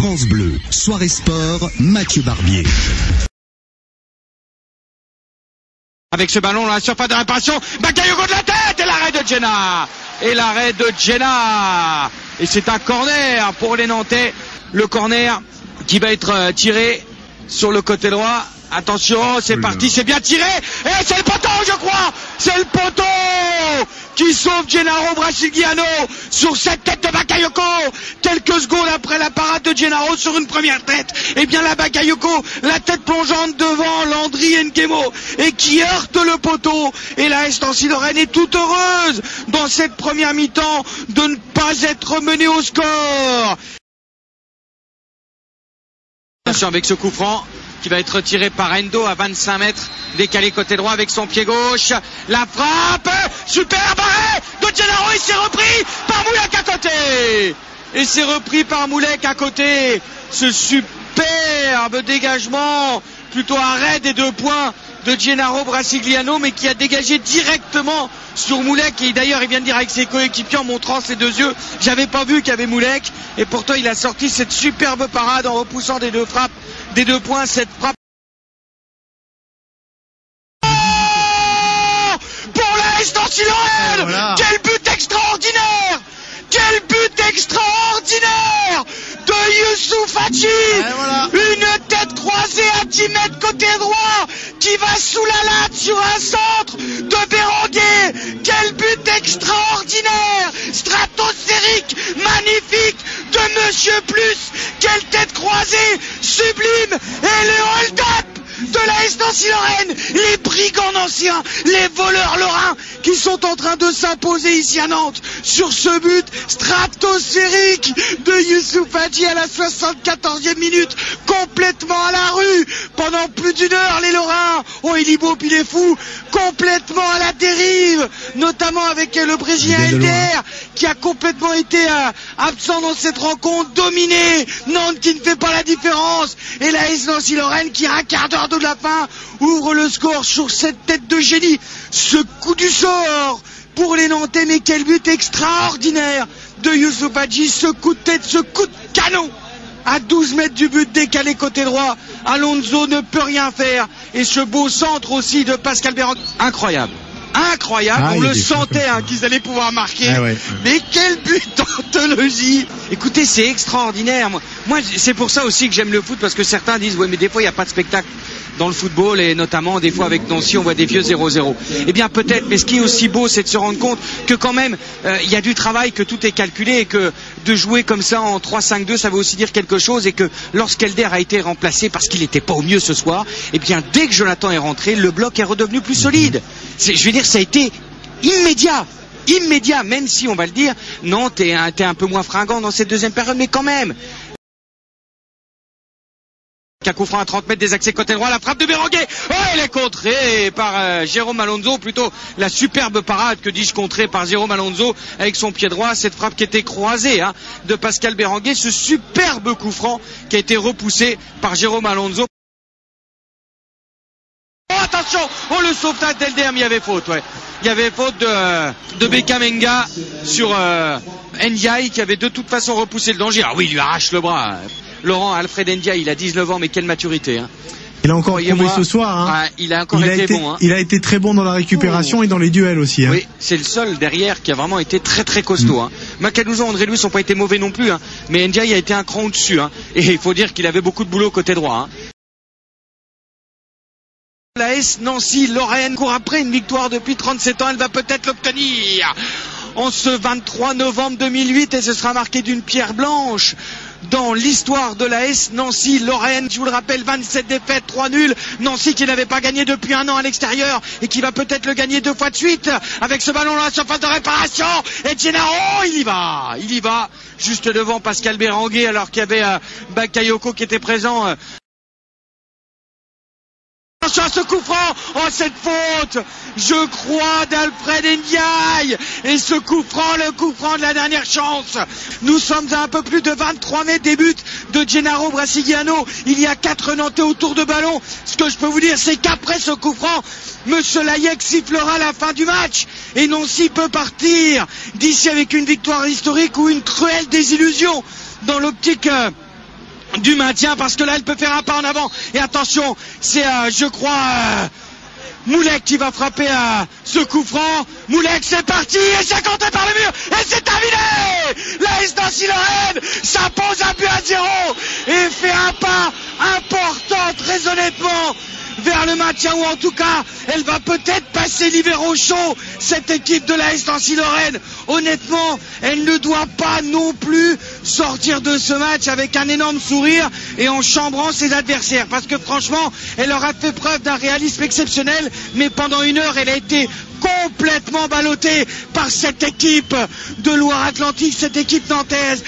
France Bleu, soirée sport, Mathieu Barbier. Avec ce ballon dans la surface de réparation, Bakayoko de la tête et l'arrêt de Djenna. Et c'est un corner pour les Nantais. Le corner qui va être tiré sur le côté droit. Attention, c'est parti, c'est bien tiré. Et c'est le poteau, je crois. C'est le poteau qui sauve Gennaro Brasiliano sur cette tête de Bakayoko. Quelques secondes après la parade de Gennaro sur une première tête. Et bien la Bakayoko, la tête plongeante devant Landry Nguemo et qui heurte le poteau. Et la AS Nancy-Lorraine est toute heureuse dans cette première mi-temps de ne pas être menée au score. Attention avec ce coup franc qui va être tiré par Endo à 25 mètres, décalé côté droit avec son pied gauche. La frappe, super arrêt de Gennaro, il s'est repris par Moulek à côté. Et c'est repris par Moulek à côté. Ce superbe dégagement, plutôt arrêt des 2 points de Gennaro Brasiliano, mais qui a dégagé directement sur Moulek. Et d'ailleurs il vient de dire avec ses coéquipiers en montrant ses 2 yeux, j'avais pas vu qu'il y avait Moulek. Et pourtant il a sorti cette superbe parade en repoussant des 2 frappes, des 2 points, cette frappe. Oh, pour l'AS Nancy-Lorraine, voilà. Quel but extraordinaire! Quel but extraordinaire de Youssouf Hadji, voilà. Une tête croisée à 10 mètres côté droit qui va sous la latte sur un centre de Berenguer. Quel but extraordinaire, stratosphérique, magnifique de Monsieur Plus. Quelle tête croisée, sublime. Et le hold-up de l'AS Nancy-Lorraine, les brigands nanciens, les voleurs lorrains qui sont en train de s'imposer ici à Nantes sur ce but stratosphérique de Youssouf Hadji à la 74e minute, complètement à la rue pendant plus d'1 heure. Les Lorrains, oh il est beau puis il est fou, complètement à la dérive, notamment avec le Brésilien LDR qui a complètement été absent dans cette rencontre, dominé. Nantes qui ne fait pas la différence et la AS Nancy-Lorraine qui a un quart d'heure de la fin ouvre le score sur cette tête de génie. Ce coup du sort pour les Nantais, mais quel but extraordinaire de Youssouf Hadji, ce coup de tête, ce coup de canon à 12 mètres du but décalé côté droit. Alonso ne peut rien faire et ce beau centre aussi de Pascal Berenguer, incroyable. On le sentait qu'ils allaient pouvoir marquer. Mais quel but d'anthologie. Écoutez, c'est extraordinaire. Moi, c'est pour ça aussi que j'aime le foot, parce que certains disent ouais mais des fois il n'y a pas de spectacle dans le football, et notamment des fois avec Nancy on voit des vieux 0-0. Eh bien peut-être, mais ce qui est aussi beau c'est de se rendre compte que quand même il y a du travail, que tout est calculé, et que de jouer comme ça en 3-5-2 ça veut aussi dire quelque chose, et que lorsqu'Elder a été remplacé parce qu'il n'était pas au mieux ce soir, eh bien dès que Jonathan est rentré, le bloc est redevenu plus solide. Je veux dire, ça a été immédiat, même si on va le dire, Nantes était un peu moins fringant dans cette deuxième période, mais quand même. Un coup franc à 30 mètres des accès côté droit, la frappe de Berenguer. Oh, elle est contrée par Jérôme Alonso, plutôt la superbe parade, que dis-je, contrée par Jérôme Alonso avec son pied droit. Cette frappe qui était croisée de Pascal Berenguer, ce superbe coup franc qui a été repoussé par Jérôme Alonso. Oh, attention, le sauvetage d'Elder, mais il y avait faute, Il y avait faute de Bekamenga sur Ndiaye, qui avait de toute façon repoussé le danger. Ah oui, il lui arrache le bras. Laurent Alfred Ndiaye, il a 19 ans, mais quelle maturité. Il a encore prouvé ce soir. Il a encore été bon. Il a été très bon dans la récupération et dans les duels aussi. Oui, c'est le seul derrière qui a vraiment été très très costaud. Macaluso, André Louis n'ont pas été mauvais non plus, mais Ndiaye a été un cran au-dessus. Et il faut dire qu'il avait beaucoup de boulot côté droit. La AS Nancy-Lorraine court après une victoire depuis 37 ans, elle va peut-être l'obtenir en ce 23 novembre 2008, et ce sera marqué d'une pierre blanche dans l'histoire de la AS Nancy-Lorraine. Je vous le rappelle, 27 défaites, 3 nuls. Nancy qui n'avait pas gagné depuis 1 an à l'extérieur et qui va peut-être le gagner 2 fois de suite avec ce ballon dans la surface de réparation. Et Gennaro, il y va juste devant Pascal Berenguer, alors qu'il y avait Bakayoko qui était présent. Attention à ce coup franc, cette faute, je crois, d'Alfred Ndiaye, et ce coup franc, le coup franc de la dernière chance. Nous sommes à un peu plus de 23 mètres des buts de Gennaro Brasiliano. Il y a 4 Nantais autour de ballon. Ce que je peux vous dire, c'est qu'après ce coup franc, Monsieur Layek sifflera la fin du match, et Nancy peut partir d'ici avec une victoire historique ou une cruelle désillusion dans l'optique du maintien, parce que là elle peut faire un pas en avant. Et attention, c'est je crois Moulek qui va frapper ce coup franc. Moulek, c'est parti, et c'est compté par le mur, et c'est terminé. L'AS Nancy-Lorraine s'impose un but à 0 et fait un pas important, très honnêtement, vers le maintien, ou en tout cas elle va peut-être passer l'hiver au chaud, cette équipe de l'AS Nancy-Lorraine. Honnêtement, elle ne doit pas non plus sortir de ce match avec un énorme sourire et en chambrant ses adversaires, parce que franchement elle leur a fait preuve d'un réalisme exceptionnel, mais pendant une heure elle a été complètement ballottée par cette équipe de Loire-Atlantique, cette équipe nantaise.